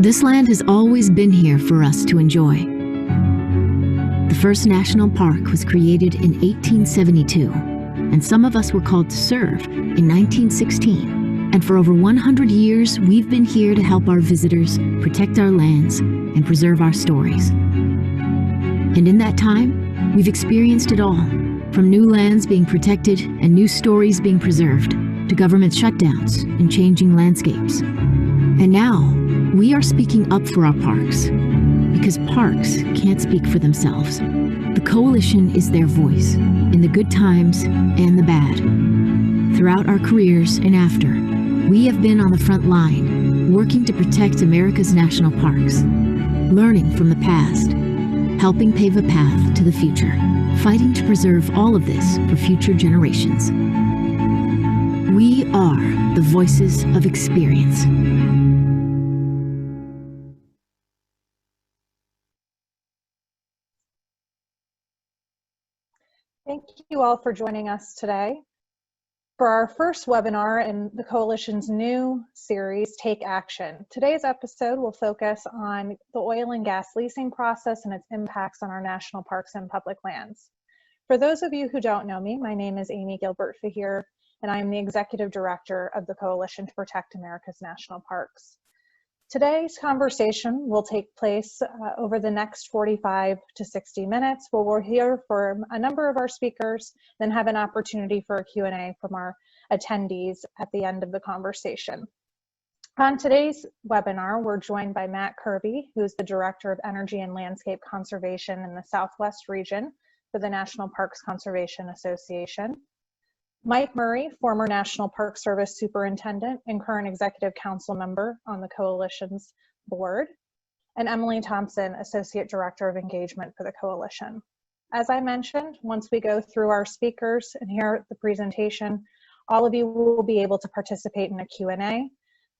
This land has always been here for us to enjoy. The first national park was created in 1872, and some of us were called to serve in 1916. And for over 100 years, we've been here to help our visitors protect our lands and preserve our stories. And in that time, we've experienced it all, from new lands being protected and new stories being preserved, to government shutdowns and changing landscapes. And now, we are speaking up for our parks, because parks can't speak for themselves. The Coalition is their voice, in the good times and the bad. Throughout our careers and after, we have been on the front line, working to protect America's national parks, learning from the past, helping pave a path to the future, fighting to preserve all of this for future generations. We are the voices of experience. Thank you all for joining us today. For our first webinar in the Coalition's new series, Take Action. Today's episode will focus on the oil and gas leasing process and its impacts on our national parks and public lands. For those of you who don't know me, my name is Amy Gilbert Fahir, and I am the Executive Director of the Coalition to Protect America's National Parks. Today's conversation will take place over the next 45 to 60 minutes, where we'll hear from a number of our speakers, then have an opportunity for a Q&A from our attendees at the end of the conversation. On today's webinar, we're joined by Matt Kirby, who's the Director of Energy and Landscape Conservation in the Southwest region for the National Parks Conservation Association. Mike Murray, former National Park Service Superintendent and current Executive Council member on the Coalition's board, and Emily Thompson, Associate Director of Engagement for the Coalition. As I mentioned, once we go through our speakers and hear the presentation, all of you will be able to participate in a Q&A.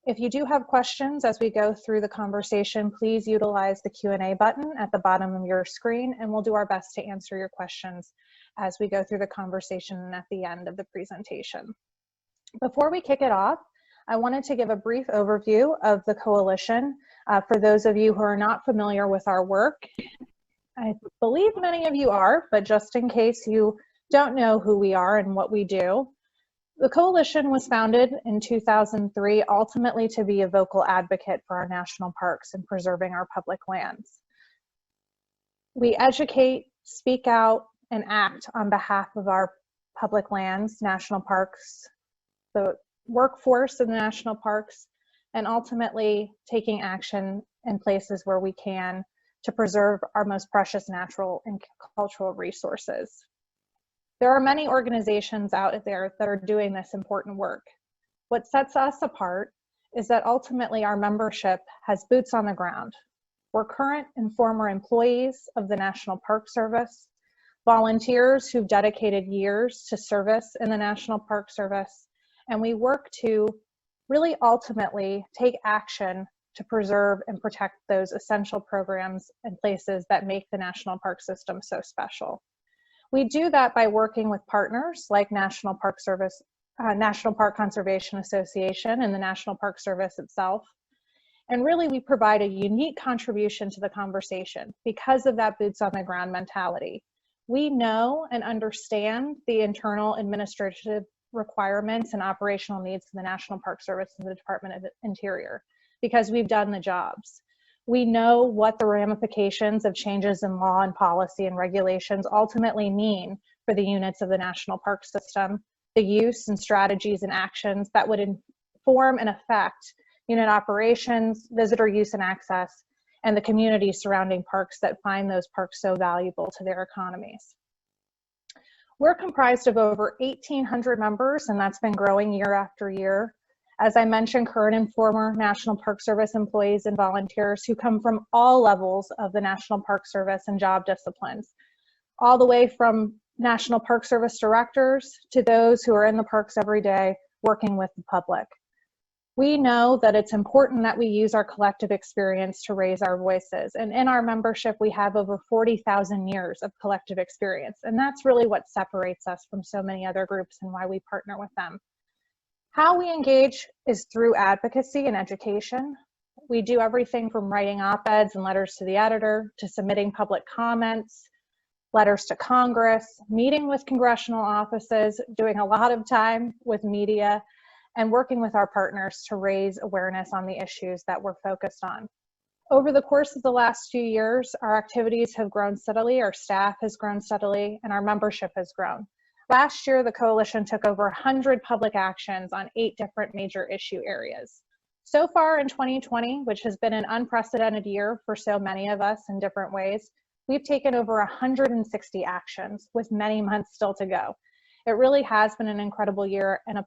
If you do have questions as we go through the conversation, please utilize the Q&A button at the bottom of your screen, and we'll do our best to answer your questions as we go through the conversation and at the end of the presentation. Before we kick it off, I wanted to give a brief overview of the Coalition for those of you who are not familiar with our work. I believe many of you are, but just in case you don't know who we are and what we do, the Coalition was founded in 2003 ultimately to be a vocal advocate for our national parks and preserving our public lands. We educate, speak out, and act on behalf of our public lands, national parks, the workforce of the national parks, and ultimately taking action in places where we can to preserve our most precious natural and cultural resources. There are many organizations out there that are doing this important work. What sets us apart is that ultimately our membership has boots on the ground. We're current and former employees of the National Park Service, volunteers who've dedicated years to service in the National Park Service, and we work to really ultimately take action to preserve and protect those essential programs and places that make the National Park System so special. We do that by working with partners like National Park Service, National Park Conservation Association, and the National Park Service itself. And really, we provide a unique contribution to the conversation because of that boots on the ground mentality. We know and understand the internal administrative requirements and operational needs of the National Park Service and the Department of Interior because we've done the jobs. We know what the ramifications of changes in law and policy and regulations ultimately mean for the units of the National Park System, the use and strategies and actions that would inform and affect unit operations, visitor use and access, and the communities surrounding parks that find those parks so valuable to their economies. We're comprised of over 1,800 members, and that's been growing year after year. As I mentioned, current and former National Park Service employees and volunteers who come from all levels of the National Park Service and job disciplines, all the way from National Park Service directors to those who are in the parks every day working with the public. We know that it's important that we use our collective experience to raise our voices. And in our membership, we have over 40,000 years of collective experience. And that's really what separates us from so many other groups and why we partner with them. How we engage is through advocacy and education. We do everything from writing op-eds and letters to the editor, to submitting public comments, letters to Congress, meeting with congressional offices, doing a lot of time with media, and working with our partners to raise awareness on the issues that we're focused on. Over the course of the last few years, our activities have grown steadily, our staff has grown steadily, and our membership has grown. Last year, the coalition took over 100 public actions on 8 different major issue areas. So far in 2020, which has been an unprecedented year for so many of us in different ways, we've taken over 160 actions with many months still to go. It really has been an incredible year, and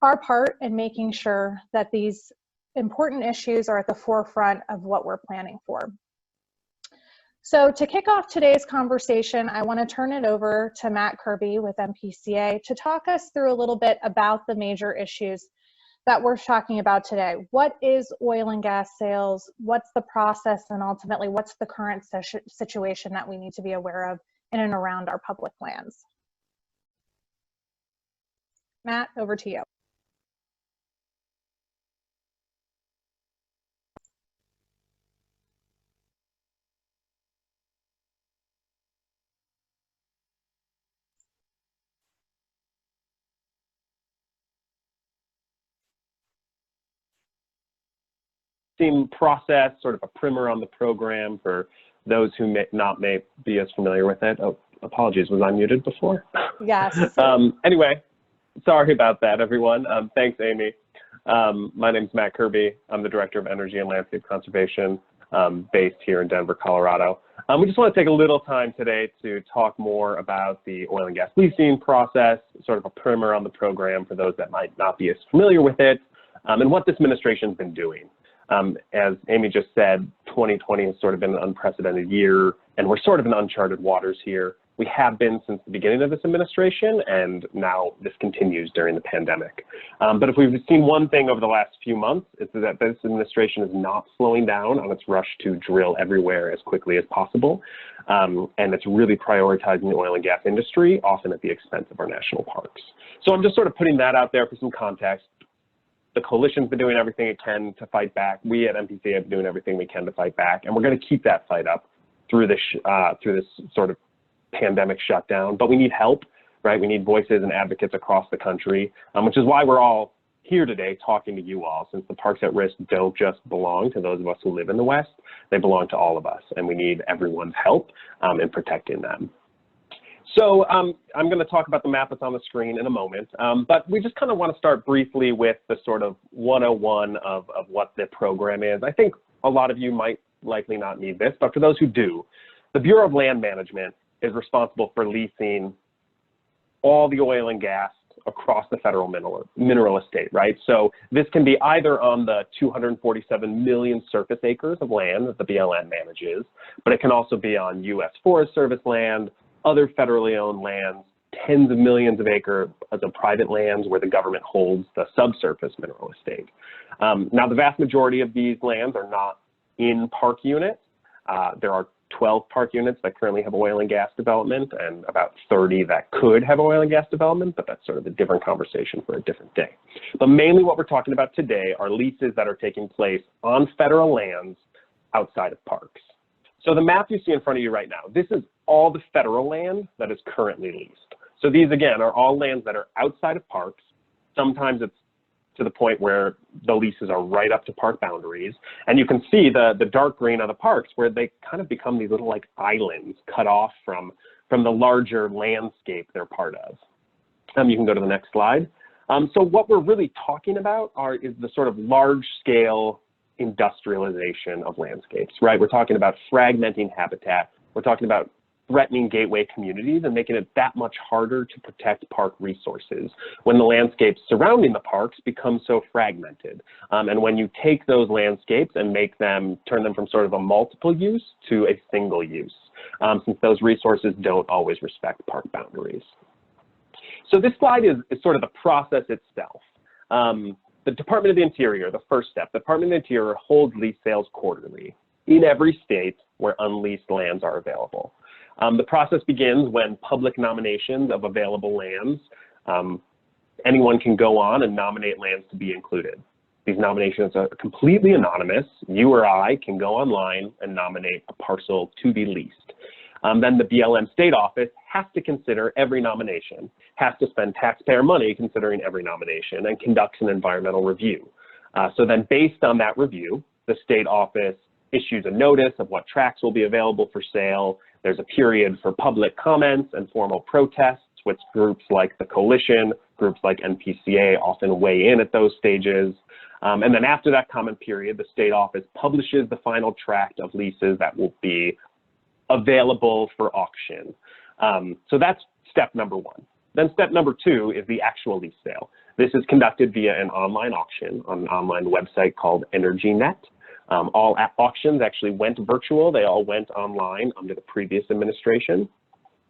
our part in making sure that these important issues are at the forefront of what we're planning for. So to kick off today's conversation, I want to turn it over to Matt Kirby with MPCA to talk us through a little bit about the major issues that we're talking about today. What is oil and gas sales? What's the process? And ultimately, what's the current situation that we need to be aware of in and around our public lands? Matt, over to you. Process, sort of a primer on the program for those who may not be as familiar with it. Oh, apologies, was I muted before? Yes. Anyway, sorry about that, everyone. Thanks, Amy. My name is Matt Kirby. I'm the Director of Energy and Landscape Conservation based here in Denver, Colorado. We just want to take a little time today to talk more about the oil and gas leasing process, sort of a primer on the program for those that might not be as familiar with it, and what this administration's been doing. As Amy just said, 2020 has sort of been an unprecedented year, and we're sort of in uncharted waters here. We have been since the beginning of this administration, and now this continues during the pandemic. But if we've seen one thing over the last few months, it's that this administration is not slowing down on its rush to drill everywhere as quickly as possible, and it's really prioritizing the oil and gas industry, often at the expense of our national parks. So I'm just sort of putting that out there for some context. The coalition's been doing everything it can to fight back. We at MPCA have been doing everything we can to fight back, and we're going to keep that fight up through this sort of pandemic shutdown. But we need help, right? We need voices and advocates across the country, which is why we're all here today talking to you all, since the parks at risk don't just belong to those of us who live in the West, they belong to all of us, and we need everyone's help in protecting them. So I'm going to talk about the map that's on the screen in a moment, but we just kind of want to start briefly with the sort of 101 of what the program is. I think a lot of you might likely not need this, but for those who do, the Bureau of Land Management is responsible for leasing all the oil and gas across the federal mineral estate, right? So this can be either on the 247 million surface acres of land that the BLM manages, but it can also be on U.S. Forest Service land, other federally owned lands, tens of millions of acres of private lands where the government holds the subsurface mineral estate. Now, the vast majority of these lands are not in park units. There are 12 park units that currently have oil and gas development and about 30 that could have oil and gas development, but that's sort of a different conversation for a different day. But mainly what we're talking about today are leases that are taking place on federal lands outside of parks. So the map you see in front of you right now, this is all the federal land that is currently leased. So these, again, are all lands that are outside of parks. Sometimes it's to the point where the leases are right up to park boundaries. And you can see the dark green on the parks where they kind of become these little like islands cut off from the larger landscape they're part of. You can go to the next slide. So what we're really talking about is the sort of large scale industrialization of landscapes, right? We're talking about fragmenting habitat. We're talking about threatening gateway communities and making it that much harder to protect park resources when the landscapes surrounding the parks become so fragmented. And when you take those landscapes and turn them from sort of a multiple use to a single use, since those resources don't always respect park boundaries. So this slide is sort of the process itself. The Department of the Interior, the first step, the Department of the Interior holds lease sales quarterly in every state where unleased lands are available. The process begins when public nominations of available lands, anyone can go on and nominate lands to be included. These nominations are completely anonymous. You or I can go online and nominate a parcel to be leased. Then the BLM state office has to consider every nomination, has to spend taxpayer money considering every nomination, and conducts an environmental review. So then based on that review, the state office issues a notice of what tracts will be available for sale. There's a period for public comments and formal protests, which groups like the Coalition, groups like NPCA often weigh in at those stages. And then after that comment period, the state office publishes the final tract of leases that will be available for auction. So that's step number one. Then step number two is the actual lease sale. This is conducted via an online auction on an online website called EnergyNet. All auctions actually went virtual. They all went online under the previous administration.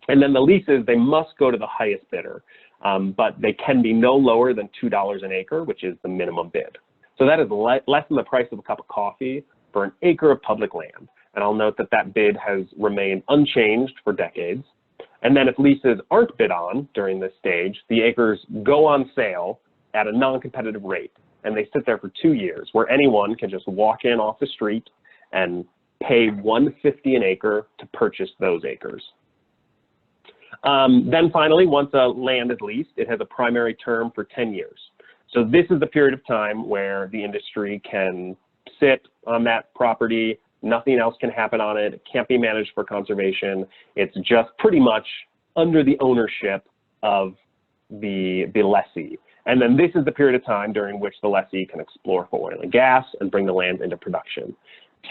And then the leases, they must go to the highest bidder, but they can be no lower than $2 an acre, which is the minimum bid. So that is less than the price of a cup of coffee for an acre of public land. And I'll note that that bid has remained unchanged for decades. And then if leases aren't bid on during this stage, the acres go on sale at a non-competitive rate. And they sit there for 2 years, where anyone can just walk in off the street and pay $150 an acre to purchase those acres. Then finally, once a land is leased, it has a primary term for 10 years. So this is the period of time where the industry can sit on that property. Nothing else can happen on it. It can't be managed for conservation. It's just pretty much under the ownership of the lessee. And then this is the period of time during which the lessee can explore for oil and gas and bring the land into production.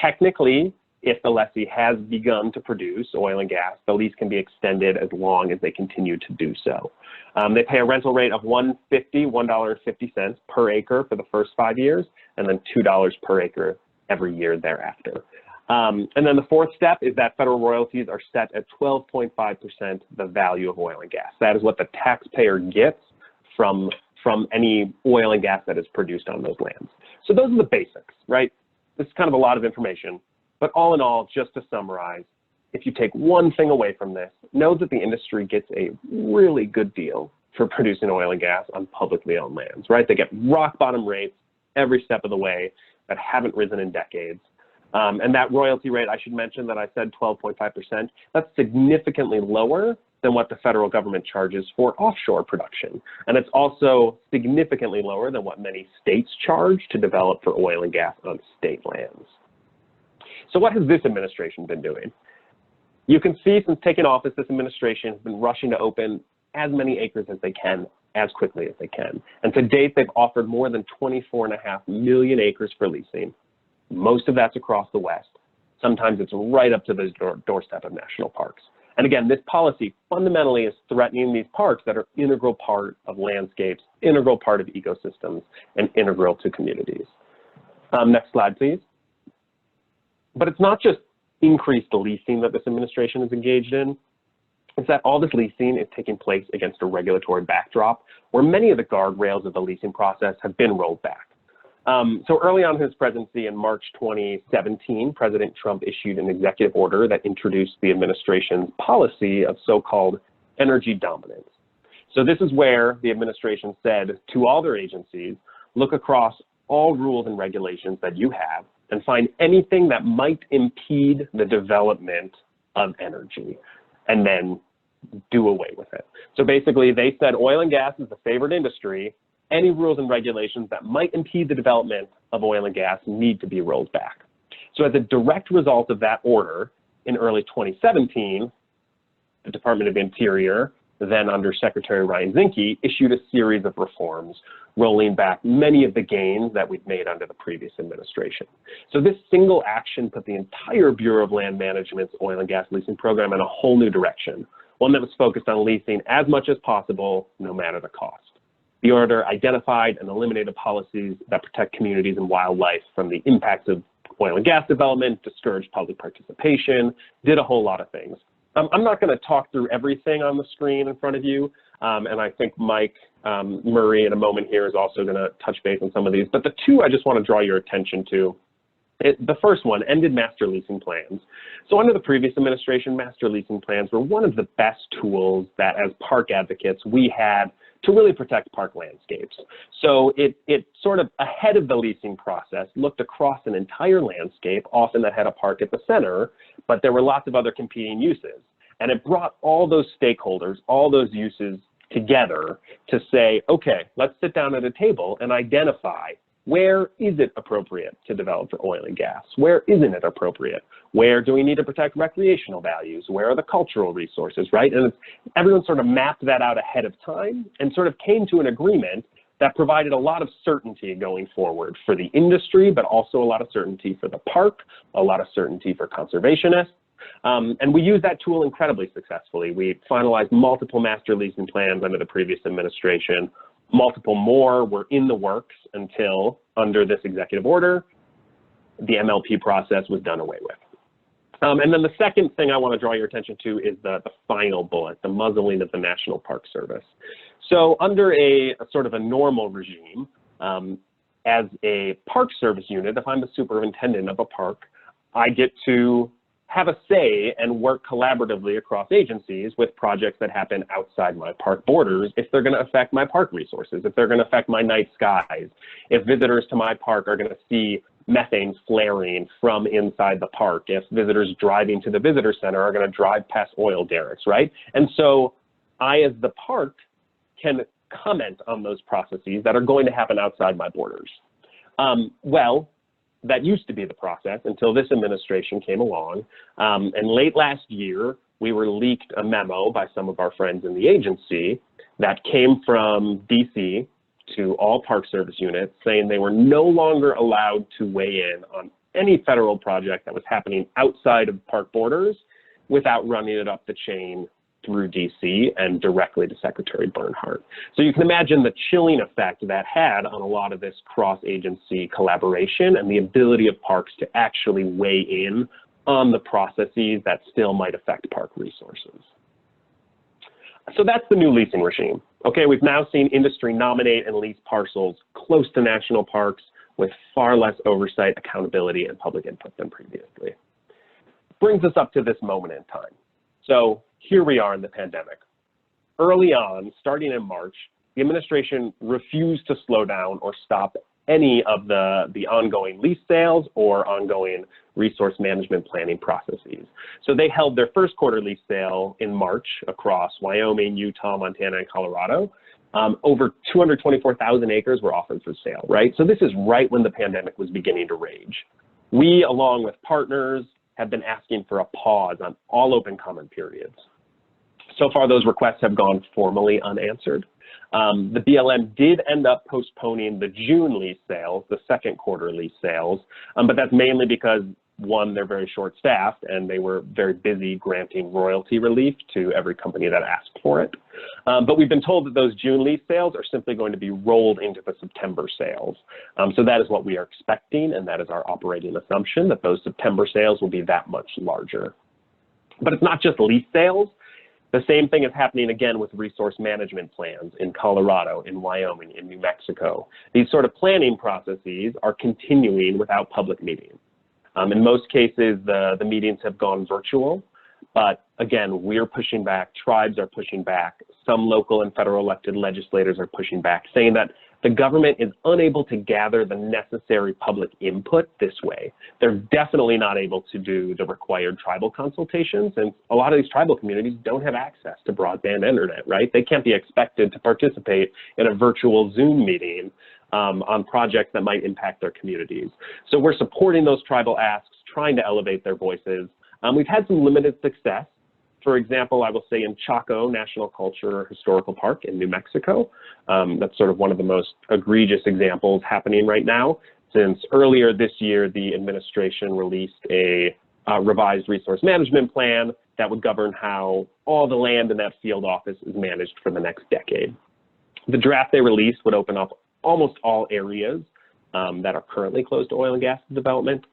Technically, if the lessee has begun to produce oil and gas, the lease can be extended as long as they continue to do so. They pay a rental rate of $1.50 per acre for the first 5 years, and then $2 per acre every year thereafter. And then the fourth step is that federal royalties are set at 12.5% the value of oil and gas. That is what the taxpayer gets from any oil and gas that is produced on those lands. So those are the basics, right? This is kind of a lot of information, but all in all, just to summarize, if you take one thing away from this, know that the industry gets a really good deal for producing oil and gas on publicly owned lands, right? They get rock bottom rates every step of the way that haven't risen in decades. And that royalty rate, I should mention that I said 12.5%, that's significantly lower than what the federal government charges for offshore production. And it's also significantly lower than what many states charge to develop for oil and gas on state lands. So what has this administration been doing? You can see since taking office, this administration has been rushing to open as many acres as they can, as quickly as they can. And to date, they've offered more than 24.5 million acres for leasing. Most of that's across the West. Sometimes it's right up to the doorstep of national parks. And again, this policy fundamentally is threatening these parks that are integral part of landscapes, integral part of ecosystems, and integral to communities. Next slide, please. But it's not just increased leasing that this administration is engaged in. It's that all this leasing is taking place against a regulatory backdrop where many of the guardrails of the leasing process have been rolled back. So early on in his presidency in March 2017, President Trump issued an executive order that introduced the administration's policy of so-called energy dominance. So this is where the administration said to all their agencies, look across all rules and regulations that you have and find anything that might impede the development of energy, and then do away with it. So basically they said oil and gas is the favored industry. Any rules and regulations that might impede the development of oil and gas need to be rolled back. So as a direct result of that order, in early 2017, the Department of Interior, then under Secretary Ryan Zinke, issued a series of reforms, rolling back many of the gains that we'd made under the previous administration. So this single action put the entire Bureau of Land Management's oil and gas leasing program in a whole new direction, one that was focused on leasing as much as possible, no matter the cost. The order identified and eliminated policies that protect communities and wildlife from the impacts of oil and gas development, discouraged public participation, did a whole lot of things. I'm not going to talk through everything on the screen in front of you, and I think Mike Murray in a moment here is also going to touch base on some of these, but the two I just want to draw your attention to. The first one, ended master leasing plans. So under the previous administration, master leasing plans were one of the best tools that as park advocates we had to really protect park landscapes. So it sort of, ahead of the leasing process, looked across an entire landscape, often that had a park at the center, but there were lots of other competing uses. And it brought all those stakeholders, all those uses together to say, okay, let's sit down at a table and identify where is it appropriate to develop for oil and gas? Where isn't it appropriate? Where do we need to protect recreational values? Where are the cultural resources, right? And everyone sort of mapped that out ahead of time and sort of came to an agreement that provided a lot of certainty going forward for the industry, but also a lot of certainty for the park, a lot of certainty for conservationists. And we used that tool incredibly successfully. We finalized multiple master leasing plans under the previous administration. Multiple more were in the works until, under this executive order, the MLP process was done away with. And then the second thing I want to draw your attention to is the final bullet, the muzzling of the National Park Service. So under a sort of a normal regime, as a Park Service unit, if I'm the superintendent of a park, I get to have a say and work collaboratively across agencies with projects that happen outside my park borders if they're going to affect my park resources, if they're going to affect my night skies, if visitors to my park are going to see methane flaring from inside the park, if visitors driving to the visitor center are going to drive past oil derricks, right? And so I, as the park, can comment on those processes that are going to happen outside my borders. Well, that used to be the process until this administration came along. And late last year, we were leaked a memo by some of our friends in the agency that came from DC to all Park Service units saying they were no longer allowed to weigh in on any federal project that was happening outside of park borders without running it up the chain through DC and directly to Secretary Bernhardt. So you can imagine the chilling effect that had on a lot of this cross-agency collaboration and the ability of parks to actually weigh in on the processes that still might affect park resources. So that's the new leasing regime. Okay, we've now seen industry nominate and lease parcels close to national parks with far less oversight, accountability, and public input than previously. Brings us up to this moment in time. So here we are in the pandemic. Early on, starting in March, the administration refused to slow down or stop any of the ongoing lease sales or ongoing resource management planning processes. So they held their first quarter lease sale in March across Wyoming, Utah, Montana, and Colorado. Over 224,000 acres were offered for sale, right? So this is right when the pandemic was beginning to rage. We, along with partners, have been asking for a pause on all open comment periods. So far, those requests have gone formally unanswered. The BLM did end up postponing the June lease sales, the second quarter lease sales, but that's mainly because, one, they're very short-staffed and they were very busy granting royalty relief to every company that asked for it. But we've been told that those June lease sales are simply going to be rolled into the September sales. So that is what we are expecting, and that is our operating assumption, that those September sales will be that much larger. But it's not just lease sales. The same thing is happening again with resource management plans in Colorado, in Wyoming, in New Mexico. These sort of planning processes are continuing without public meetings. In most cases, the meetings have gone virtual, but again, we're pushing back, tribes are pushing back, some local and federal elected legislators are pushing back, saying that the government is unable to gather the necessary public input this way. They're definitely not able to do the required tribal consultations, and a lot of these tribal communities don't have access to broadband internet, right? They can't be expected to participate in a virtual Zoom meeting on projects that might impact their communities. So we're supporting those tribal asks, trying to elevate their voices. We've had some limited success. For example, I will say in Chaco National Culture Historical Park in New Mexico, that's sort of one of the most egregious examples happening right now, since earlier this year, the administration released a revised resource management plan that would govern how all the land in that field office is managed for the next decade. The draft they released would open up almost all areas that are currently closed to oil and gas development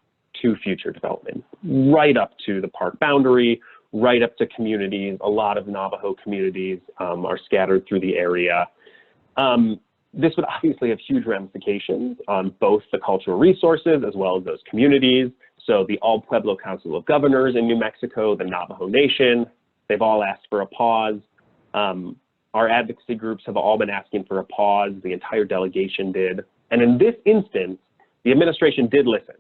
to future development, right up to the park boundary, right up to communities. A lot of Navajo communities are scattered through the area. This would obviously have huge ramifications on both the cultural resources as well as those communities. So the All Pueblo Council of Governors in New Mexico, the Navajo Nation, they've all asked for a pause. Our advocacy groups have all been asking for a pause. The entire delegation did. And in this instance, the administration did listen.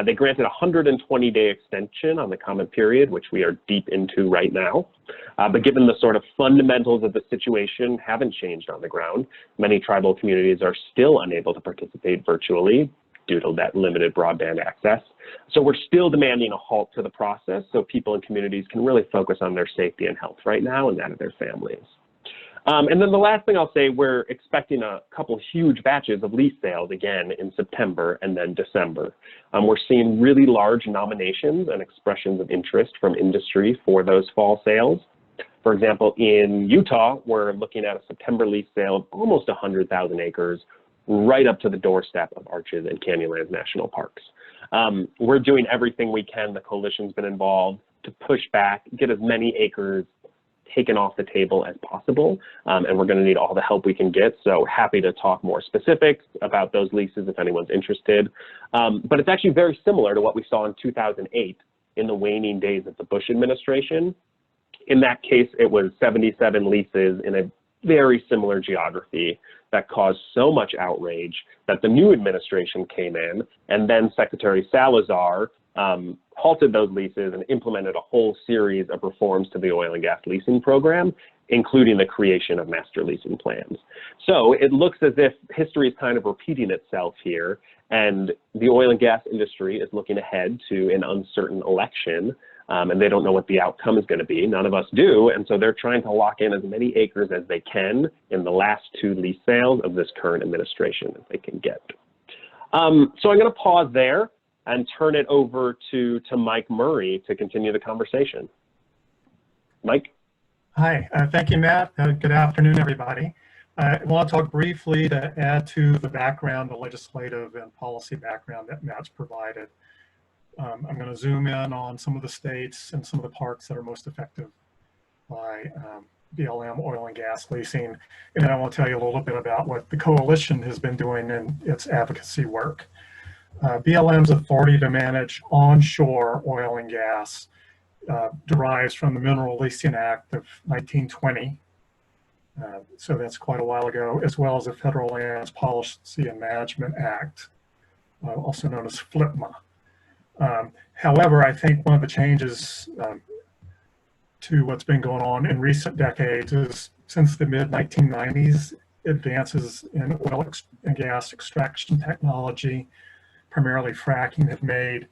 They granted a 120-day extension on the comment period, which we are deep into right now. But given the sort of fundamentals of the situation haven't changed on the ground, many tribal communities are still unable to participate virtually due to that limited broadband access. So we're still demanding a halt to the process so people and communities can really focus on their safety and health right now and that of their families. And then the last thing I'll say, we're expecting a couple huge batches of lease sales again in September and then December. We're seeing really large nominations and expressions of interest from industry for those fall sales. For example, in Utah, we're looking at a September lease sale of almost 100,000 acres right up to the doorstep of Arches and Canyonlands National Parks. We're doing everything we can, the coalition's been involved, to push back, get as many acres taken off the table as possible, and we're going to need all the help we can get. So happy to talk more specifics about those leases if anyone's interested. But it's actually very similar to what we saw in 2008 in the waning days of the Bush administration. In that case, it was 77 leases in a very similar geography that caused so much outrage that the new administration came in, and then Secretary Salazar halted those leases and implemented a whole series of reforms to the oil and gas leasing program, including the creation of master leasing plans. So it looks as if history is kind of repeating itself here, and the oil and gas industry is looking ahead to an uncertain election, and they don't know what the outcome is going to be. None of us do, and so they're trying to lock in as many acres as they can in the last 2 lease sales of this current administration that they can get. So I'm going to pause there and turn it over to Mike Murray to continue the conversation. Mike? Hi, thank you, Matt. Good afternoon, everybody. I want to talk briefly to add to the background, the legislative and policy background that Matt's provided. I'm going to zoom in on some of the states and some of the parks that are most affected by BLM oil and gas leasing. And then I want to tell you a little bit about what the coalition has been doing in its advocacy work. BLM's authority to manage onshore oil and gas derives from the Mineral Leasing Act of 1920. So that's quite a while ago, as well as the Federal Lands Policy and Management Act, also known as FLPMA. However, I think one of the changes to what's been going on in recent decades is since the mid-1990s, advances in oil and gas extraction technology, primarily fracking, have made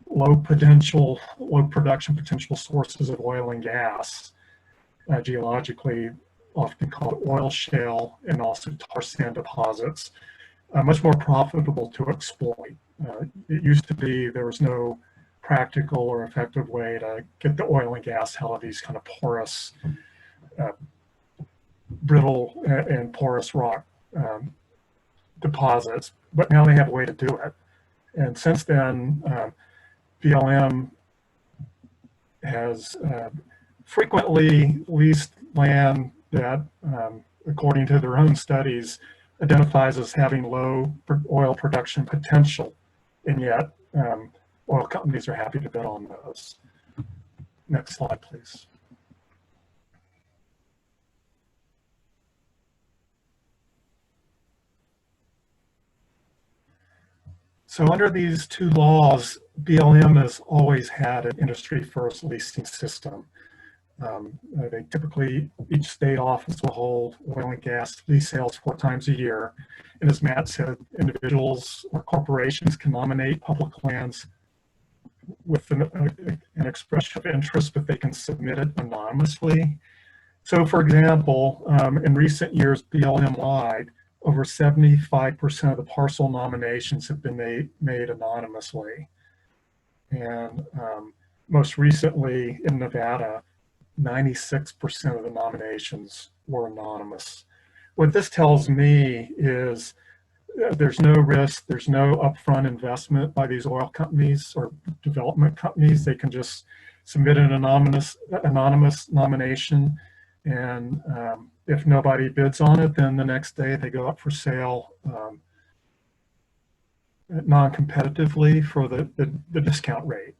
low production potential sources of oil and gas, geologically often called oil shale and also tar sand deposits, much more profitable to exploit. It used to be there was no practical or effective way to get the oil and gas out of these kind of porous, brittle and porous rock deposits, but now they have a way to do it. And since then, BLM has frequently leased land that, according to their own studies, identifies as having low oil production potential, and yet oil companies are happy to bid on those. Next slide, please. So under these 2 laws, BLM has always had an industry-first leasing system. They typically, each state office will hold oil and gas lease sales 4 times a year. And as Matt said, individuals or corporations can nominate public lands with an expression of interest, but they can submit it anonymously. So for example, in recent years, BLM-wide, over 75% of the parcel nominations have been made anonymously. And most recently in Nevada, 96% of the nominations were anonymous. What this tells me is there's no risk, there's no upfront investment by these oil companies or development companies. They can just submit an anonymous nomination, and if nobody bids on it, then the next day they go up for sale non-competitively for the discount rate.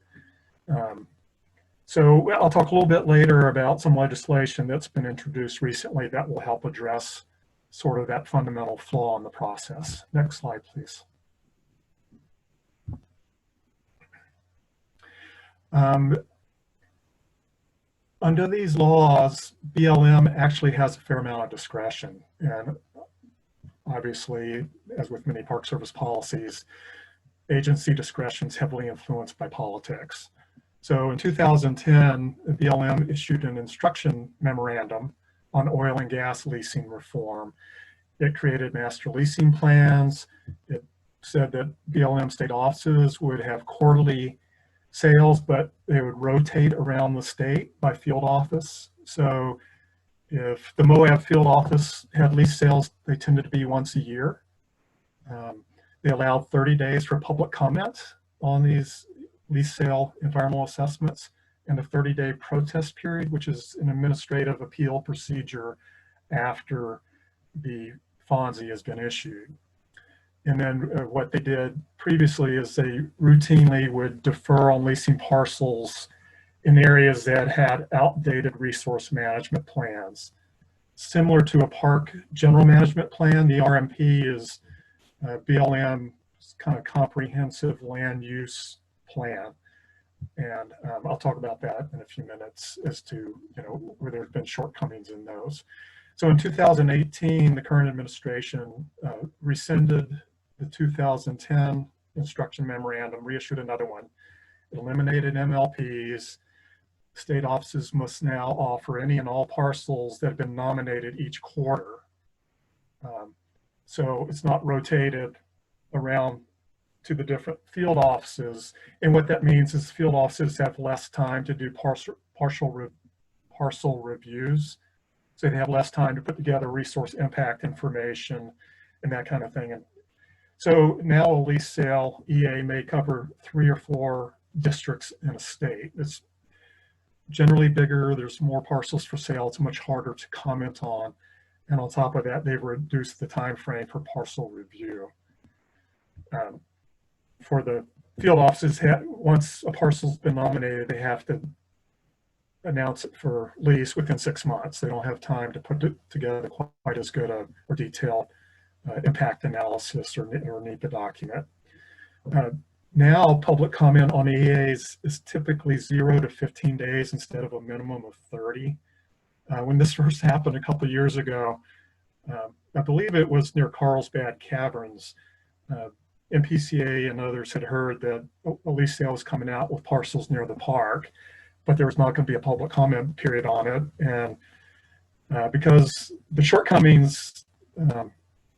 So I'll talk a little bit later about some legislation that's been introduced recently that will help address sort of that fundamental flaw in the process. Next slide, please. Under these laws, BLM actually has a fair amount of discretion. And obviously, as with many Park Service policies, agency discretion is heavily influenced by politics. So in 2010, BLM issued an instruction memorandum on oil and gas leasing reform. It created master leasing plans. It said that BLM state offices would have quarterly sales, but they would rotate around the state by field office. So if the Moab field office had lease sales, they tended to be once a year. They allowed 30 days for public comment on these lease sale environmental assessments and a 30-day protest period, which is an administrative appeal procedure after the FONSI has been issued. And then what they did previously is they routinely would defer on leasing parcels in areas that had outdated resource management plans. Similar to a park general management plan, the RMP is BLM's kind of comprehensive land use plan. And I'll talk about that in a few minutes as to where there have been shortcomings in those. So in 2018, the current administration rescinded the 2010 instruction memorandum, reissued another one. It eliminated MLPs. State offices must now offer any and all parcels that have been nominated each quarter. So it's not rotated around to the different field offices. And what that means is field offices have less time to do parcel reviews. So they have less time to put together resource impact information and that kind of thing. And so now a lease sale EA may cover 3 or 4 districts in a state. It's generally bigger, there's more parcels for sale, it's much harder to comment on. And on top of that, they've reduced the time frame for parcel review. For the field offices, once a parcel's been nominated, they have to announce it for lease within 6 months. They don't have time to put it together quite as good or detailed impact analysis or NEPA document. Now, public comment on EAs is typically 0 to 15 days instead of a minimum of 30. When this first happened a couple of years ago, I believe it was near Carlsbad Caverns, MPCA and others had heard that a lease sale was coming out with parcels near the park, but there was not going to be a public comment period on it. And because the shortcomings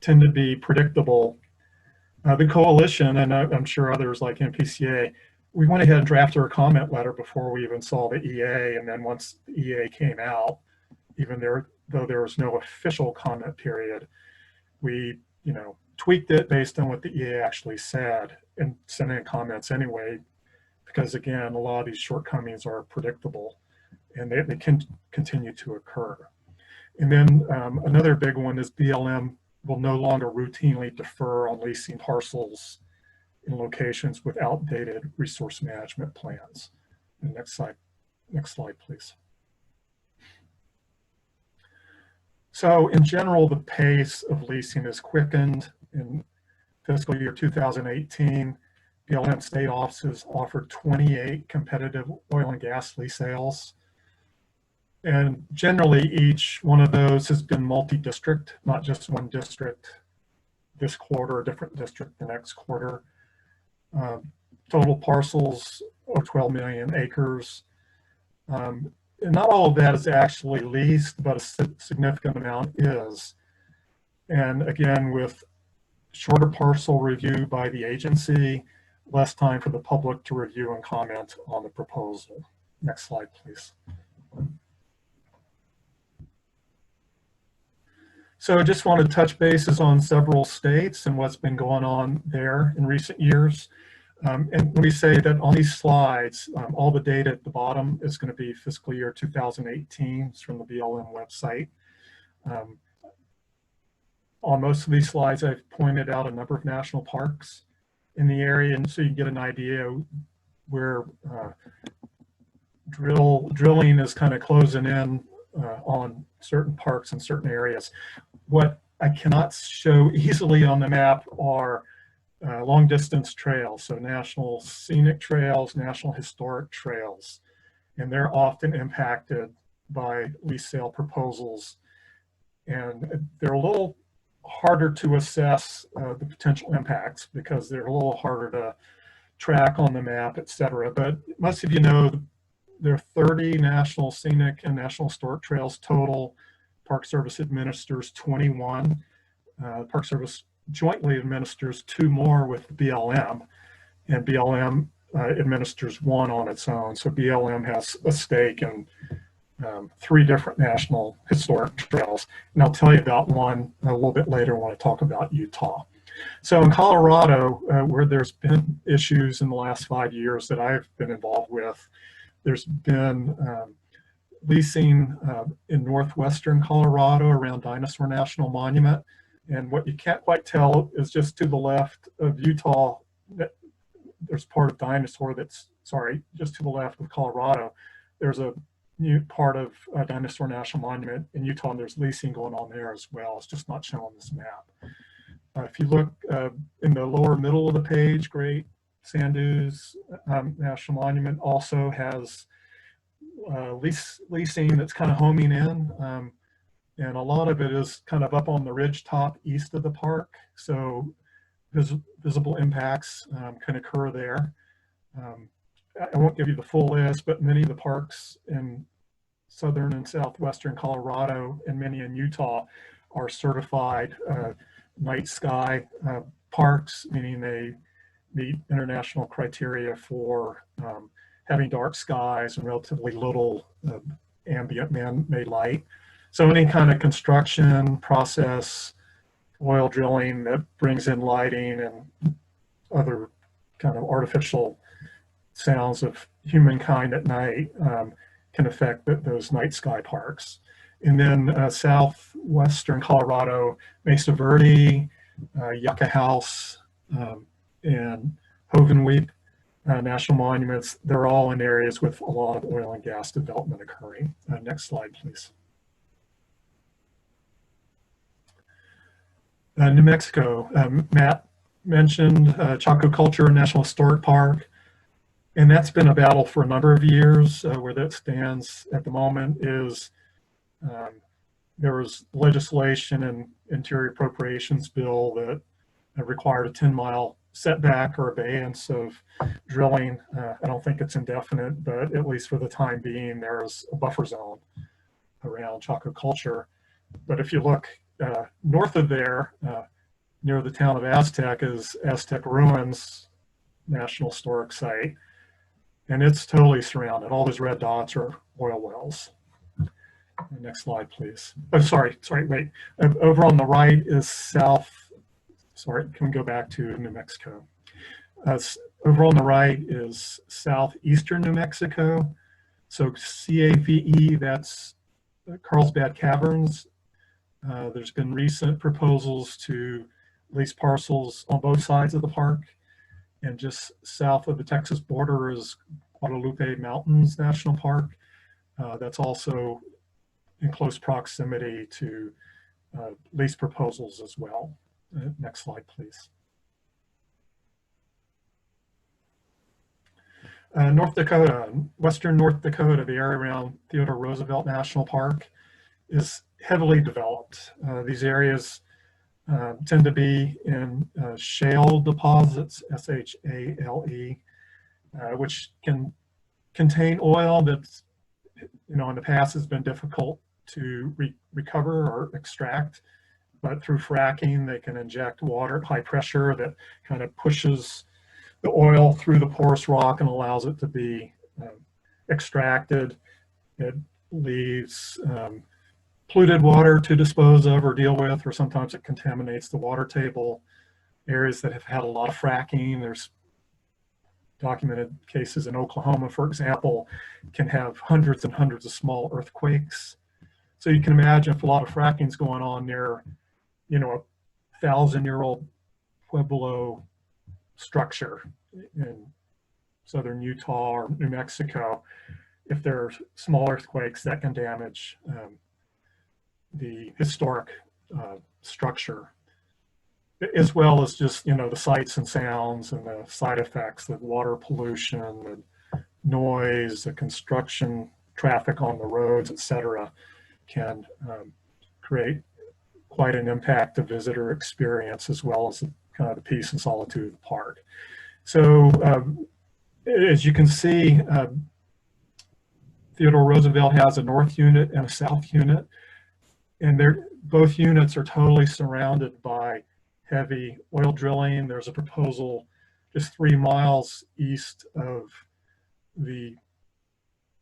tend to be predictable, the coalition, and I'm sure others like MPCA, we went ahead and drafted our comment letter before we even saw the EA. And then once the EA came out, even though there was no official comment period, we tweaked it based on what the EA actually said and sent in comments anyway, because again, a lot of these shortcomings are predictable and they can continue to occur. And then another big one is BLM will no longer routinely defer on leasing parcels in locations with outdated resource management plans. And next slide, please. So in general, the pace of leasing is quickened. In fiscal year 2018, BLM state offices offered 28 competitive oil and gas lease sales. And generally, each one of those has been multi-district, not just one district this quarter, a different district the next quarter. Total parcels are 12 million acres. And not all of that is actually leased, but a significant amount is. And again, with shorter parcel review by the agency, less time for the public to review and comment on the proposal. Next slide, please. So I just want to touch bases on several states and what's been going on there in recent years. And let me say that on these slides, all the data at the bottom is going to be fiscal year 2018. It's from the BLM website. On most of these slides, I've pointed out a number of national parks in the area, and so you can get an idea where drilling is kind of closing in on certain parks and certain areas. What I cannot show easily on the map are long distance trails, so national scenic trails, national historic trails, and they're often impacted by lease sale proposals, and they're a little harder to assess the potential impacts because they're a little harder to track on the map, etc. But most of you know there are 30 national scenic and national historic trails total. Park Service administers 21. Park Service jointly administers 2 more with BLM, and BLM administers 1 on its own. So BLM has a stake in 3 different national historic trails. And I'll tell you about one a little bit later when I talk about Utah. So in Colorado, where there's been issues in the last 5 years that I've been involved with, there's been leasing in northwestern Colorado around Dinosaur National Monument. And what you can't quite tell is just to the left of Utah, there's part of Dinosaur that's, sorry, just to the left of Colorado, there's a new part of Dinosaur National Monument in Utah, and there's leasing going on there as well. It's just not shown on this map. If you look in the lower middle of the page, Great Sand Dunes National Monument also has leasing that's kind of homing in. And a lot of it is kind of up on the ridge top east of the park. So visible impacts can occur there. I won't give you the full list, but many of the parks in southern and southwestern Colorado and many in Utah are certified night sky parks, meaning they meet international criteria for having dark skies and relatively little ambient man-made light. So any kind of construction process, oil drilling that brings in lighting and other kind of artificial sounds of humankind at night can affect those night sky parks. And then southwestern Colorado, Mesa Verde, Yucca House, and Hovenweep national monuments, they're all in areas with a lot of oil and gas development occurring. Next slide, please. New Mexico, Matt mentioned Chaco Culture National Historic Park, and that's been a battle for a number of years. Where that stands at the moment is there was legislation and interior appropriations bill that required a 10-mile setback or abeyance of drilling. I don't think it's indefinite, but at least for the time being, there's a buffer zone around Chaco Culture. But if you look north of there, near the town of Aztec, is Aztec Ruins National Historic Site, and it's totally surrounded. All those red dots are oil wells. Next slide, please. Oh, sorry, wait. Over on the right is south. Sorry, can we go back to New Mexico? Over on the right is southeastern New Mexico. So CAVE, that's Carlsbad Caverns. There's been recent proposals to lease parcels on both sides of the park. And just south of the Texas border is Guadalupe Mountains National Park. That's also in close proximity to lease proposals as well. Next slide, please. North Dakota, western North Dakota, the area around Theodore Roosevelt National Park is heavily developed. These areas tend to be in shale deposits, S-H-A-L-E, which can contain oil that's, in the past has been difficult to recover or extract. But through fracking, they can inject water at high pressure that kind of pushes the oil through the porous rock and allows it to be extracted. It leaves polluted water to dispose of or deal with, or sometimes it contaminates the water table. Areas that have had a lot of fracking, there's documented cases in Oklahoma, for example, can have hundreds and hundreds of small earthquakes. So you can imagine if a lot of fracking is going on near a 1,000-year-old Pueblo structure in southern Utah or New Mexico, if there are small earthquakes that can damage the historic structure, as well as just, the sights and sounds and the side effects, the water pollution, the noise, the construction, traffic on the roads, etc., can create quite an impact to visitor experience, as well as kind of the peace and solitude of the park. So as you can see, Theodore Roosevelt has a north unit and a south unit, and both units are totally surrounded by heavy oil drilling. There's a proposal just 3 miles east of the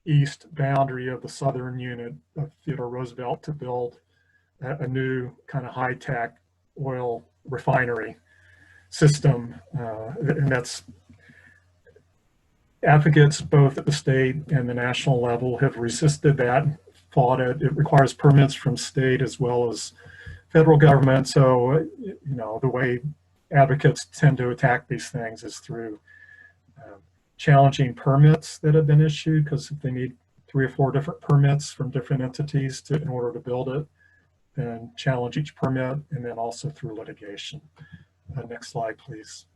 east boundary of the southern unit of Theodore Roosevelt to build a new kind of high-tech oil refinery system, and that's advocates both at the state and the national level have resisted that, fought it. It requires permits from state as well as federal government. So, the way advocates tend to attack these things is through challenging permits that have been issued, because if they need 3 or 4 different permits from different entities in order to build it, then challenge each permit, and then also through litigation. Next slide, please.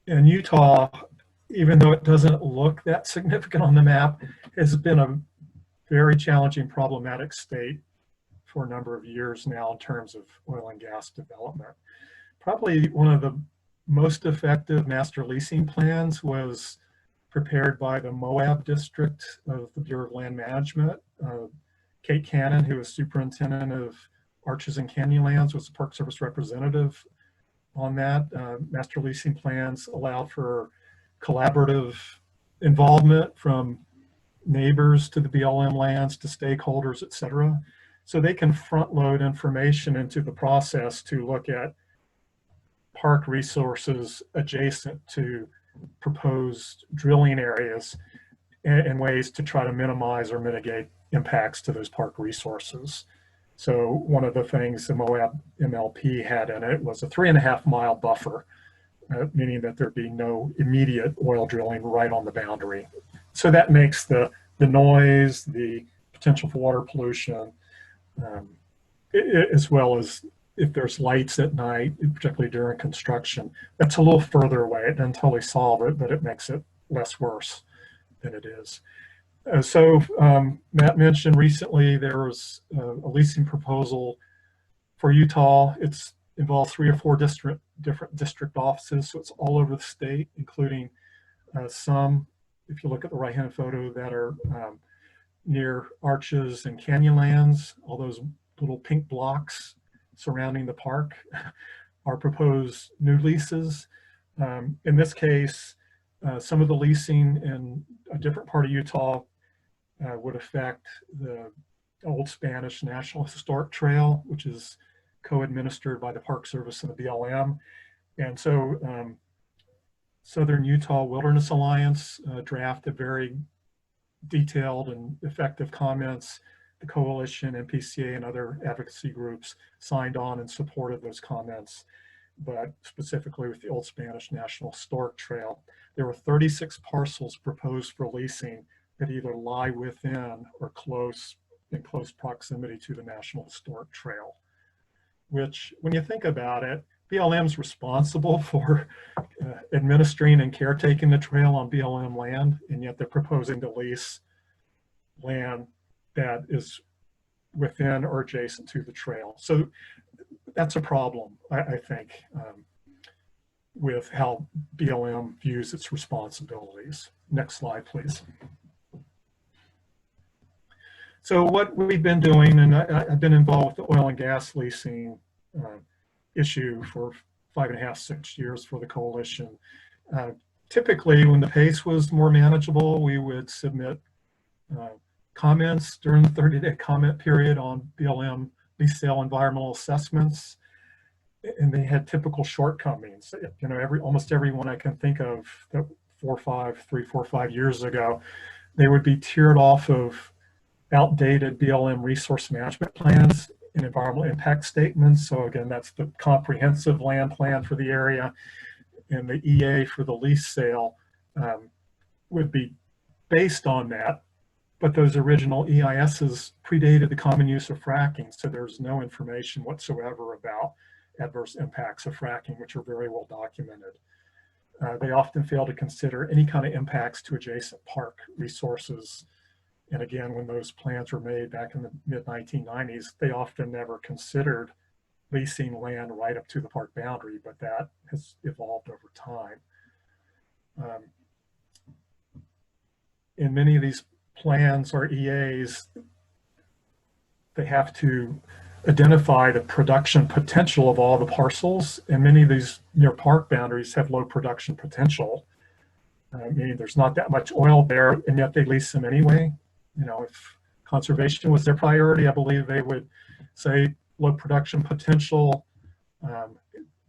In Utah, even though it doesn't look that significant on the map, has been a very challenging, problematic state for a number of years now in terms of oil and gas development. Probably one of the most effective master leasing plans was prepared by the Moab district of the Bureau of Land Management. Kate Cannon, who was superintendent of Arches and Canyonlands, was the Park Service representative on that. Master leasing plans allowed for collaborative involvement from neighbors to the BLM lands to stakeholders, et cetera. So they can front load information into the process to look at park resources adjacent to proposed drilling areas and ways to try to minimize or mitigate impacts to those park resources. So one of the things the Moab MLP had in it was a 3.5-mile buffer, meaning that there'd be no immediate oil drilling right on the boundary. So that makes the noise, the potential for water pollution, as well as if there's lights at night, particularly during construction, that's a little further away. It doesn't totally solve it, but it makes it less worse than it is. So Matt mentioned recently there was a leasing proposal for Utah. It's involved 3 or 4 different district offices, so it's all over the state, including some, if you look at the right-hand photo, that are near Arches and Canyonlands. All those little pink blocks surrounding the park are proposed new leases. In this case, some of the leasing in a different part of Utah would affect the Old Spanish National Historic Trail, which is co-administered by the Park Service and the BLM. And so Southern Utah Wilderness Alliance drafted very detailed and effective comments. The coalition, NPCA, and other advocacy groups signed on and supported those comments. But specifically with the Old Spanish National Historic Trail, there were 36 parcels proposed for leasing that either lie within or in close proximity to the National Historic Trail, which, when you think about it, BLM's responsible for administering and caretaking the trail on BLM land, and yet they're proposing to lease land that is within or adjacent to the trail. So that's a problem, I think, with how BLM views its responsibilities. Next slide, please. So what we've been doing, and I've been involved with the oil and gas leasing issue for 5.5, 6 years for the coalition. Typically, when the pace was more manageable, we would submit comments during the 30-day comment period on BLM lease sale environmental assessments, and they had typical shortcomings. Almost everyone I can think of that 3, 4, 5 years ago, they would be tiered off of outdated BLM resource management plans and environmental impact statements. So again, that's the comprehensive land plan for the area, and the EA for the lease sale would be based on that, but those original EISs predated the common use of fracking, so there's no information whatsoever about adverse impacts of fracking, which are very well documented. They often fail to consider any kind of impacts to adjacent park resources. And again, when those plans were made back in the mid-1990s, they often never considered leasing land right up to the park boundary, but that has evolved over time. In many of these plans or EAs, they have to identify the production potential of all the parcels, and many of these near park boundaries have low production potential, meaning there's not that much oil there, and yet they lease them anyway. You know, if conservation was their priority, I believe they would say low production potential,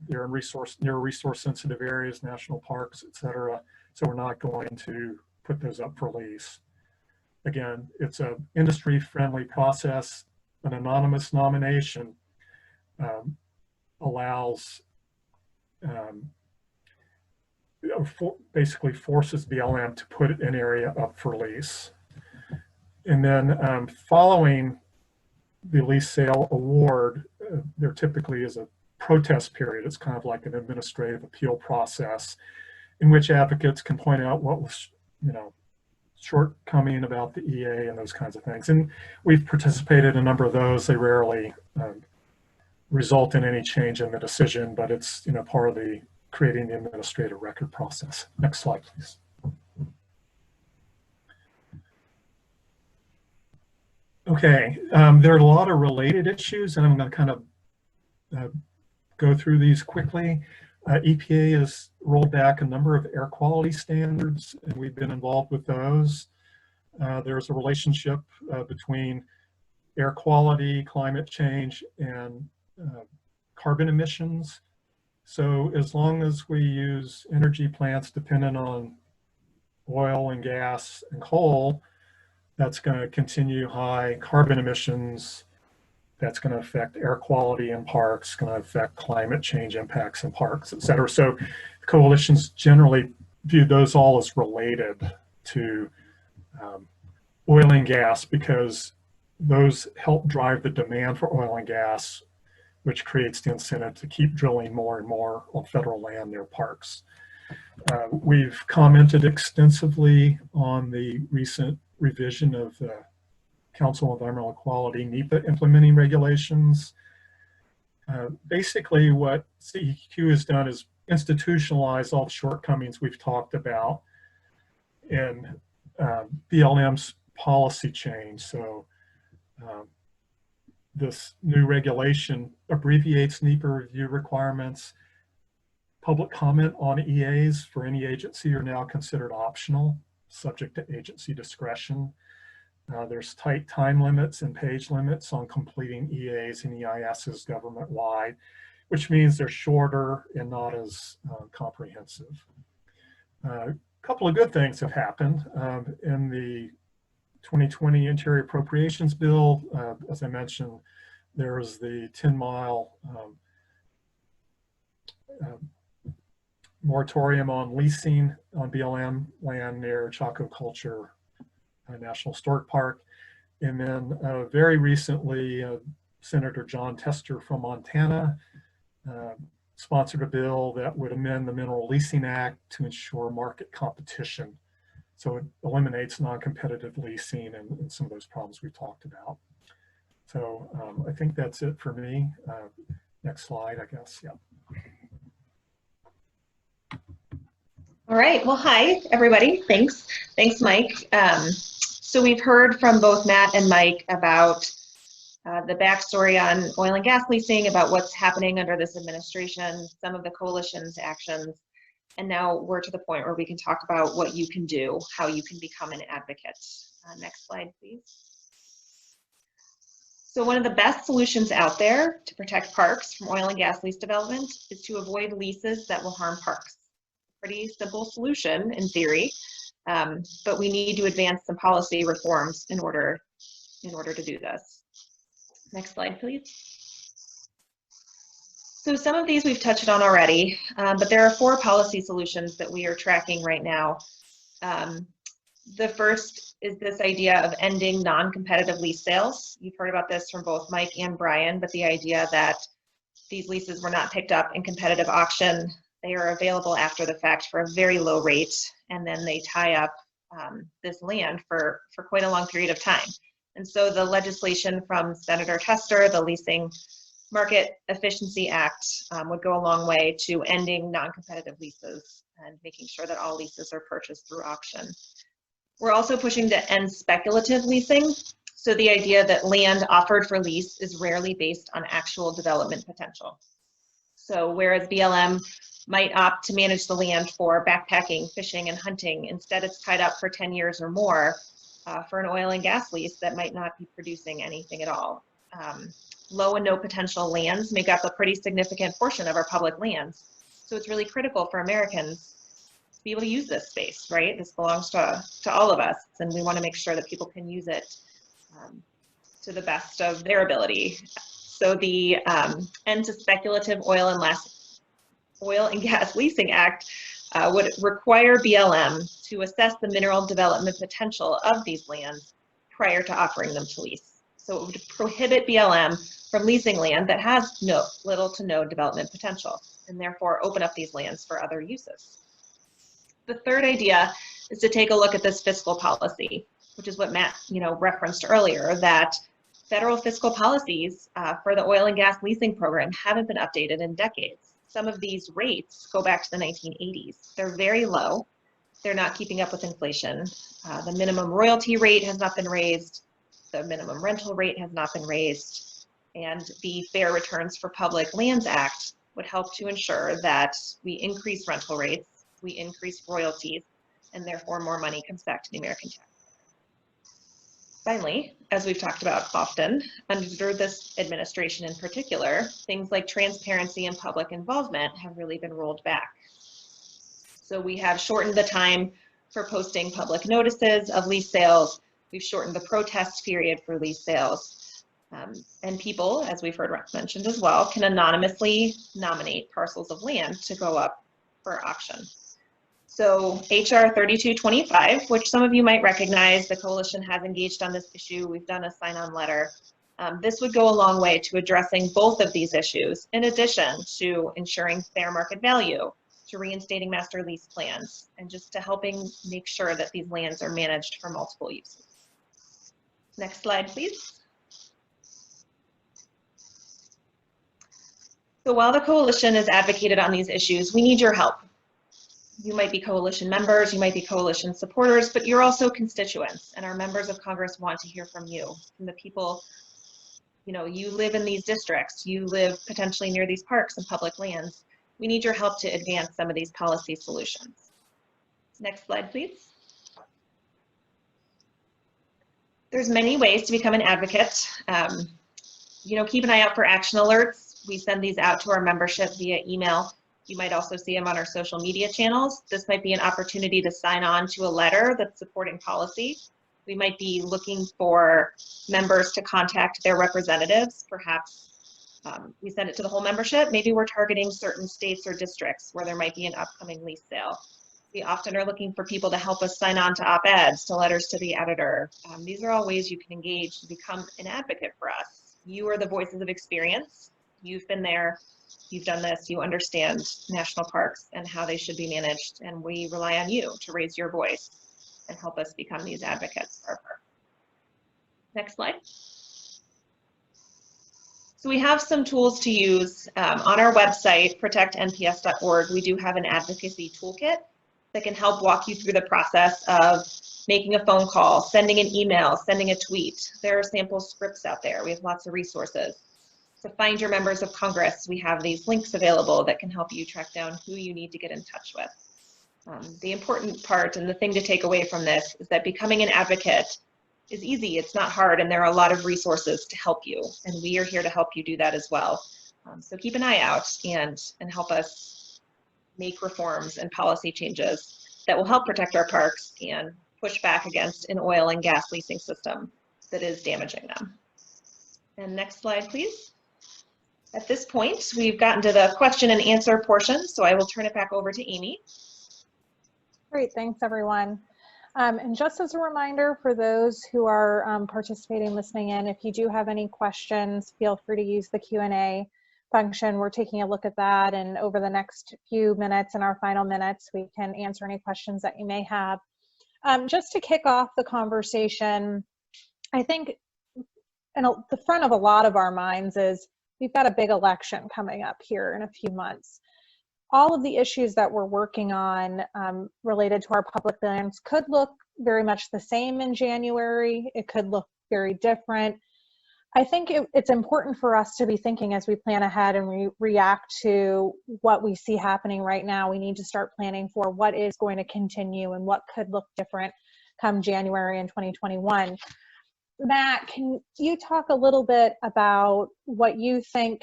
they're in near resource sensitive areas, national parks, etc. So we're not going to put those up for lease. Again, it's an industry-friendly process. An anonymous nomination allows, basically forces BLM to put an area up for lease. And then following the lease sale award, there typically is a protest period. It's kind of like an administrative appeal process in which advocates can point out what was, you know, shortcoming about the EA and those kinds of things. And we've participated in a number of those. They rarely result in any change in the decision, but it's, you know, part of the creating the administrative record process. Next slide, please. Okay, there are a lot of related issues, and I'm going to kind of go through these quickly. EPA has rolled back a number of air quality standards, and we've been involved with those. There's a relationship between air quality, climate change, and carbon emissions. So as long as we use energy plants dependent on oil and gas and coal, that's going to continue high carbon emissions. That's going to affect air quality in parks, going to affect climate change impacts in parks, et cetera. So coalitions generally view those all as related to oil and gas because those help drive the demand for oil and gas, which creates the incentive to keep drilling more and more on federal land near parks. We've commented extensively on the recent revision of the Council on Environmental Quality NEPA implementing regulations. Basically what CEQ has done is institutionalize all the shortcomings we've talked about in BLM's policy change. So this new regulation abbreviates NEPA review requirements. Public comment on EAs for any agency are now considered optional, subject to agency discretion. There's tight time limits and page limits on completing EAs and EISs government-wide, which means they're shorter and not as comprehensive. A couple of good things have happened. In the 2020 Interior Appropriations Bill, as I mentioned, there was the 10-mile moratorium on leasing on BLM land near Chaco Culture National Historic Park. And then very recently, Senator John Tester from Montana sponsored a bill that would amend the Mineral Leasing Act to ensure market competition. So it eliminates non-competitive leasing and some of those problems we talked about. So I think that's it for me. Next slide, I guess, yeah. All right, well, hi, everybody. Thanks, Mike. So we've heard from both Matt and Mike about the backstory on oil and gas leasing, about what's happening under this administration, some of the coalition's actions, and now we're to the point where we can talk about what you can do, how you can become an advocate. Next slide, please. So one of the best solutions out there to protect parks from oil and gas lease development is to avoid leases that will harm parks. Pretty simple solution in theory, but we need to advance some policy reforms in order to do this. Next slide, please. So some of these we've touched on already, but there are 4 policy solutions that we are tracking right now The first is this idea of ending non-competitive lease sales. You've heard about this from both Mike and Brian, but the idea that these leases were not picked up in competitive auction. They are available after the fact for a very low rate, and then they tie up this land for quite a long period of time. And so the legislation from Senator Tester, the Leasing Market Efficiency Act, would go a long way to ending non-competitive leases and making sure that all leases are purchased through auction. We're also pushing to end speculative leasing. So the idea that land offered for lease is rarely based on actual development potential. So whereas BLM might opt to manage the land for backpacking, fishing, and hunting, instead it's tied up for 10 years or more for an oil and gas lease that might not be producing anything at all. Low and no potential lands make up a pretty significant portion of our public lands. So it's really critical for Americans to be able to use this space, right? This belongs to all of us, and we want to make sure that people can use it to the best of their ability. So the End to Speculative Oil and Gas Leasing Act would require BLM to assess the mineral development potential of these lands prior to offering them to lease. So it would prohibit BLM from leasing land that has little to no development potential, and therefore open up these lands for other uses. The third idea is to take a look at this fiscal policy, which is what Matt referenced earlier, that federal fiscal policies for the oil and gas leasing program haven't been updated in decades. Some of these rates go back to the 1980s. They're very low. They're not keeping up with inflation. The minimum royalty rate has not been raised. The minimum rental rate has not been raised. And the Fair Returns for Public Lands Act would help to ensure that we increase rental rates, we increase royalties, and therefore more money comes back to the American taxpayer. Finally, as we've talked about often, under this administration in particular, things like transparency and public involvement have really been rolled back. So we have shortened the time for posting public notices of lease sales. We've shortened the protest period for lease sales. And people, as we've heard mentioned as well, can anonymously nominate parcels of land to go up for auction. So HR 3225, which some of you might recognize, the coalition has engaged on this issue. We've done a sign-on letter. This would go a long way to addressing both of these issues, in addition to ensuring fair market value, to reinstating master lease plans, and just to helping make sure that these lands are managed for multiple uses. Next slide, please. So while the coalition has advocated on these issues, we need your help. You might be coalition members, you might be coalition supporters, but you're also constituents, and our members of Congress want to hear from you, from the people, you live in these districts, you live potentially near these parks and public lands. We need your help to advance some of these policy solutions. Next slide, please. There's many ways to become an advocate. Keep an eye out for action alerts. We send these out to our membership via email. You might also see them on our social media channels. This might be an opportunity to sign on to a letter that's supporting policy. We might be looking for members to contact their representatives. Perhaps we send it to the whole membership. Maybe we're targeting certain states or districts where there might be an upcoming lease sale. We often are looking for people to help us sign on to op-eds, to letters to the editor. These are all ways you can engage to become an advocate for us. You are the voices of experience. You've been there, you've done this, you understand national parks and how they should be managed, and we rely on you to raise your voice and help us become these advocates for our park. Next slide. So we have some tools to use. On our website, protectnps.org, we do have an advocacy toolkit that can help walk you through the process of making a phone call, sending an email, sending a tweet. There are sample scripts out there. We have lots of resources. To find your members of Congress, we have these links available that can help you track down who you need to get in touch with. The important part and the thing to take away from this is that becoming an advocate is easy, it's not hard, and there are a lot of resources to help you, and we are here to help you do that as well. So keep an eye out and help us make reforms and policy changes that will help protect our parks and push back against an oil and gas leasing system that is damaging them. And next slide, please. At this point, we've gotten to the question and answer portion, so I will turn it back over to Amy. Great, thanks everyone. And just as a reminder for those who are participating, listening in, if you do have any questions, feel free to use the Q&A function. We're taking a look at that, and over the next few minutes, in our final minutes, we can answer any questions that you may have. Just to kick off the conversation, I think in the front of a lot of our minds is we've got a big election coming up here in a few months. All of the issues that we're working on related to our public lands could look very much the same in January. It could look very different. I think it's important for us to be thinking as we plan ahead and we react to what we see happening right now. We need to start planning for what is going to continue and what could look different come January in 2021. Matt, can you talk a little bit about what you think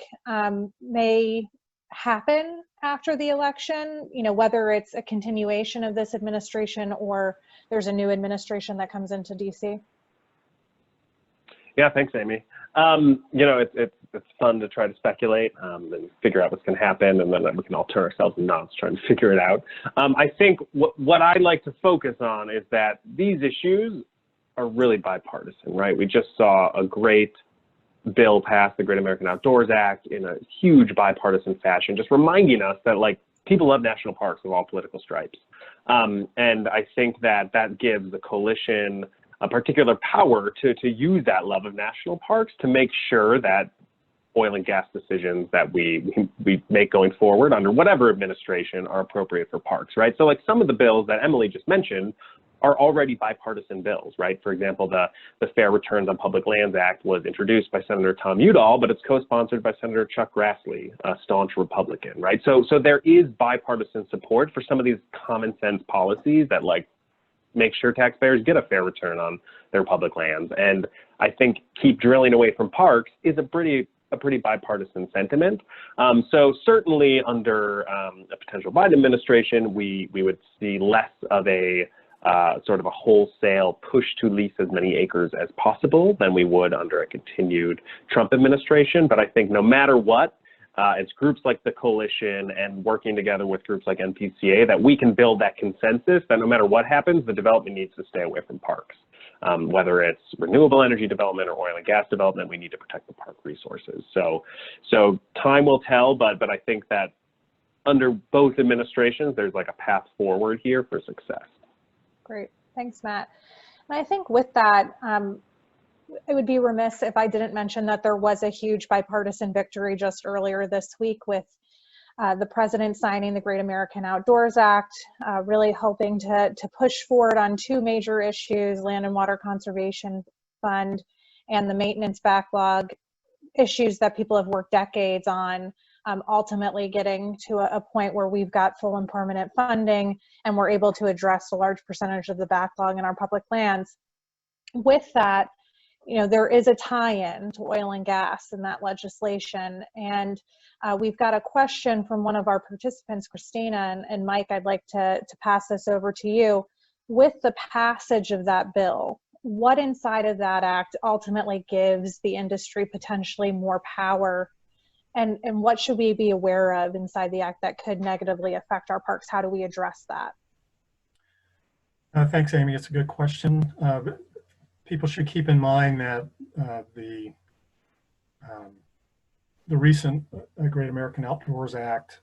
may happen after the election, whether it's a continuation of this administration or there's a new administration that comes into DC? Yeah, thanks, Amy. It's fun to try to speculate and figure out what's going to happen, and then we can all turn ourselves in knots trying to figure it out. I think what I like to focus on is that these issues are really bipartisan, right? We just saw a great bill pass, the Great American Outdoors Act, in a huge bipartisan fashion, just reminding us that people love national parks of all political stripes. And I think that gives the coalition a particular power to use that love of national parks to make sure that oil and gas decisions that we make going forward under whatever administration are appropriate for parks, right? So some of the bills that Emily just mentioned are already bipartisan bills, right? For example, the Fair Returns on Public Lands Act was introduced by Senator Tom Udall, but it's co-sponsored by Senator Chuck Grassley, a staunch Republican, right? So there is bipartisan support for some of these common sense policies that make sure taxpayers get a fair return on their public lands. And I think keep drilling away from parks is a pretty bipartisan sentiment. So certainly under a potential Biden administration, we would see less of a sort of a wholesale push to lease as many acres as possible than we would under a continued Trump administration. But I think no matter what, it's groups like the coalition and working together with groups like NPCA that we can build that consensus that no matter what happens, the development needs to stay away from parks. Whether it's renewable energy development or oil and gas development, we need to protect the park resources. So time will tell, but I think that under both administrations, there's a path forward here for success. Great, thanks, Matt. And I think with that, it would be remiss if I didn't mention that there was a huge bipartisan victory just earlier this week with the president signing the Great American Outdoors Act, really hoping to push forward on two major issues, Land and Water Conservation Fund and the maintenance backlog, issues that people have worked decades on, ultimately getting to a point where we've got full and permanent funding and we're able to address a large percentage of the backlog in our public lands. With that, there is a tie-in to oil and gas in that legislation. And we've got a question from one of our participants, Christina, and Mike, I'd like to pass this over to you. With the passage of that bill, what inside of that act ultimately gives the industry potentially more power? And what should we be aware of inside the act that could negatively affect our parks? How do we address that? Thanks, Amy. It's a good question. People should keep in mind that the recent Great American Outdoors Act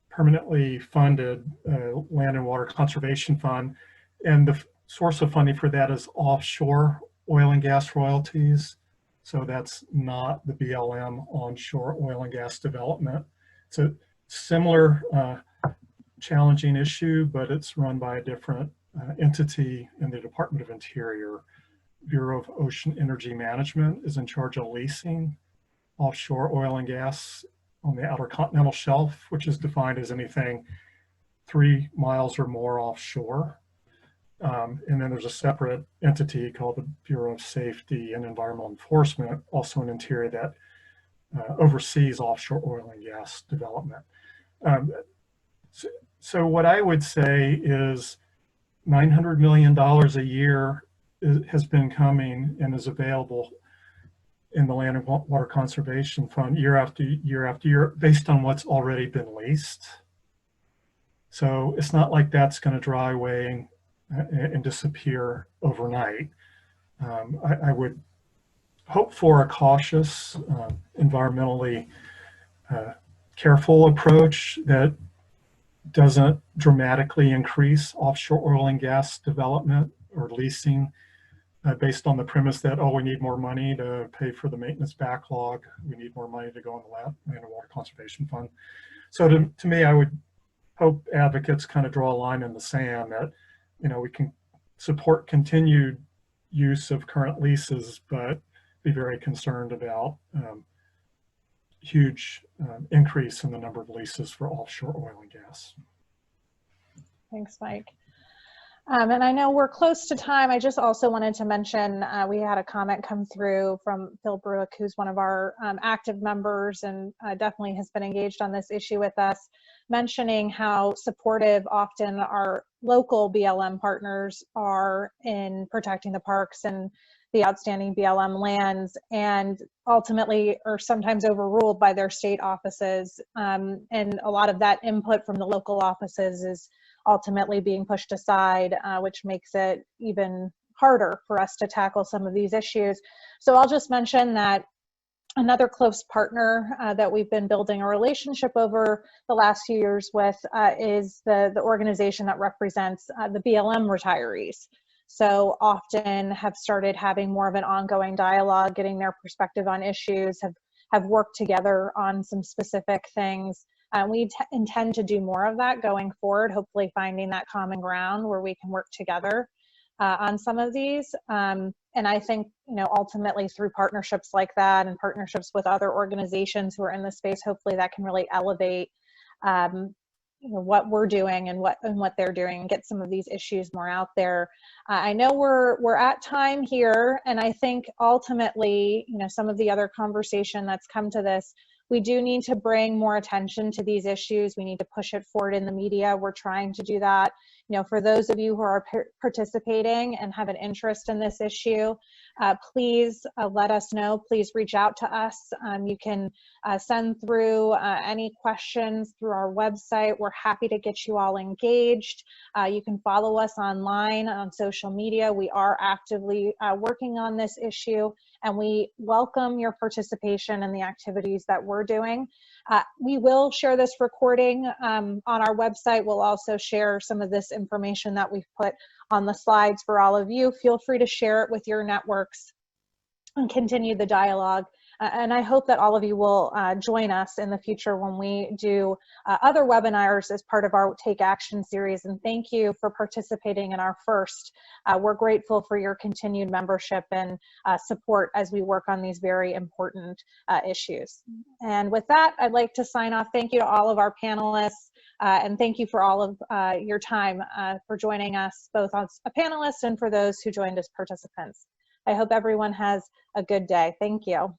permanently funded Land and Water Conservation Fund, and the source of funding for that is offshore oil and gas royalties. So that's not the BLM onshore oil and gas development. It's a similar challenging issue, but it's run by a different entity in the Department of Interior. Bureau of Ocean Energy Management is in charge of leasing offshore oil and gas on the outer continental shelf, which is defined as anything 3 miles or more offshore. And then there's a separate entity called the Bureau of Safety and Environmental Enforcement, also in Interior, that oversees offshore oil and gas development. So what I would say is $900 million a year has been coming and is available in the Land and Water Conservation Fund year after year after year based on what's already been leased. So it's not like that's going to dry away and disappear overnight. I would hope for a cautious, environmentally careful approach that doesn't dramatically increase offshore oil and gas development or leasing based on the premise that, oh, we need more money to pay for the maintenance backlog. We need more money to go in the Land and Water Conservation Fund. So to me, I would hope advocates kind of draw a line in the sand that, we can support continued use of current leases, but be very concerned about huge increase in the number of leases for offshore oil and gas. Thanks, Mike. And I know we're close to time. I just also wanted to mention, we had a comment come through from Phil Bruick, who's one of our active members and definitely has been engaged on this issue with us, mentioning how supportive often our local BLM partners are in protecting the parks and the outstanding BLM lands, and ultimately are sometimes overruled by their state offices. And a lot of that input from the local offices is ultimately being pushed aside, which makes it even harder for us to tackle some of these issues. So I'll just mention that another close partner that we've been building a relationship over the last few years with is the organization that represents the BLM retirees. So often have started having more of an ongoing dialogue, getting their perspective on issues, have worked together on some specific things. We intend to do more of that going forward, hopefully finding that common ground where we can work together on some of these. And I think, ultimately through partnerships like that and partnerships with other organizations who are in the space, hopefully that can really elevate what we're doing and what they're doing and get some of these issues more out there. I know we're at time here, and I think ultimately, some of the other conversation that's come to this, we do need to bring more attention to these issues. We need to push it forward in the media. We're trying to do that. For those of you who are participating and have an interest in this issue, please let us know. Please reach out to us. You can send through any questions through our website. We're happy to get you all engaged. You can follow us online on social media. We are actively working on this issue, and we welcome your participation in the activities that we're doing. We will share this recording on our website. We'll also share some of this information that we've put on the slides for all of you. Feel free to share it with your networks and continue the dialogue. And I hope that all of you will join us in the future when we do other webinars as part of our Take Action series. And thank you for participating in our first. We're grateful for your continued membership and support as we work on these very important issues. And with that, I'd like to sign off. Thank you to all of our panelists. And thank you for all of your time for joining us, both as a panelist and for those who joined as participants. I hope everyone has a good day. Thank you.